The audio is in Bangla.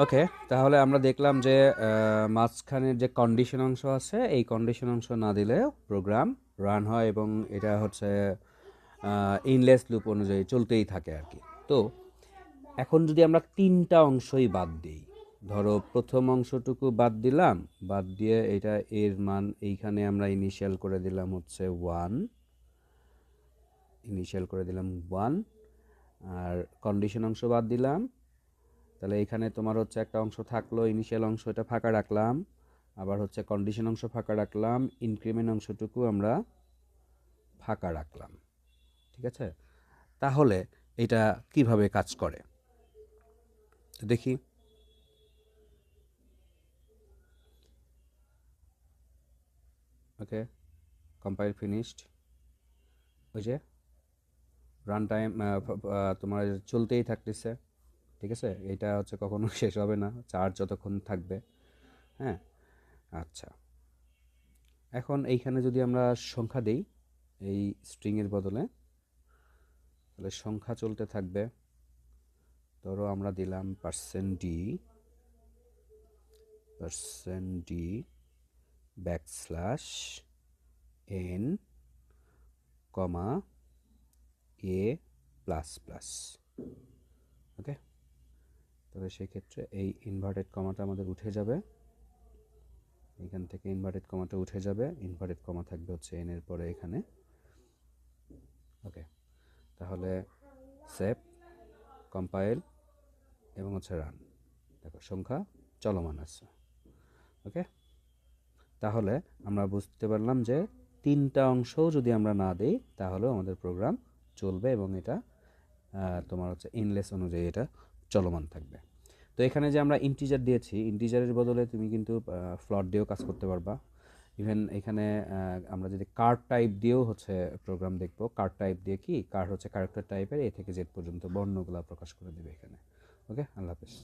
ওকে, তাহলে আমরা দেখলাম যে মাঝখানের যে কন্ডিশন অংশ আছে এই কন্ডিশন অংশ না দিলে প্রোগ্রাম রান হয় এবং এটা হচ্ছে ইনলেস লুপ অনুযায়ী চলতেই থাকে আর কি। তো এখন যদি আমরা তিনটা অংশই বাদ দিই, ধরো প্রথম অংশটুকু বাদ দিলাম, বাদ দিয়ে এটা এর মান এইখানে আমরা ইনিশিয়াল করে দিলাম হচ্ছে ওয়ান, আর কন্ডিশন অংশ বাদ দিলাম, তাহলে এখানে তোমার হচ্ছে একটা অংশ থাকলো ইনিশিয়াল অংশ, এটা ফাঁকা রাখলাম, আবার হচ্ছে কন্ডিশন অংশ ফাঁকা রাখলাম, ইনক্রিমেন্ট অংশটুকু আমরা ফাঁকা রাখলাম। ঠিক আছে, তাহলে এটা কিভাবে কাজ করে তো দেখি। ওকে, কম্পাইল ফিনিশড, ওই যে রান টাইম তোমার চলতেই থাকতেছে। ঠিক আছে, এটা হচ্ছে কখনো শেষ হবে না, চার্জ যতক্ষণ থাকবে। হ্যাঁ, আচ্ছা, এখন এইখানে যদি আমরা সংখ্যা দিই এই স্ট্রিংয়ের বদলে, তাহলে সংখ্যা চলতে থাকবে। ধরো আমরা দিলাম %d backslash n comma a plus plus. Okay, তবে সেক্ষেত্রে এই ইনভার্টেড কমাটা আমাদের উঠে যাবে, এখান থেকে ইনভার্টেড কমাটা উঠে যাবে, ইনভার্টেড কমা থাকবে হচ্ছে n এর পরে এখানে। ওকে, তাহলে সেভ, কম্পাইল এবং হচ্ছে রান, দেখো সংখ্যা চলমান আছে। ওকে, তাহলে আমরা বুঝতে পারলাম যে তিনটা অংশও যদি আমরা না দিই তাহলেও আমাদের প্রোগ্রাম চলবে এবং এটা তোমার হচ্ছে ইনলেস অনুযায়ী এটা চলমান থাকবে। তো এখানে যে আমরা ইন্টিজার দিয়েছি, ইন্টিজারের বদলে তুমি কিন্তু ফ্লট দিয়েও কাজ করতে পারবা। ইভেন এখানে আমরা যদি কার্ড টাইপ দিয়েও হচ্ছে প্রোগ্রাম দেখবো। কার্ড টাইপ দিয়ে কি, কার্ড হচ্ছে ক্যারেক্টার টাইপের এ থেকে জেড পর্যন্ত বর্ণগুলা প্রকাশ করে দেবে এখানে। ওকে, আল্লাহ হাফেজ।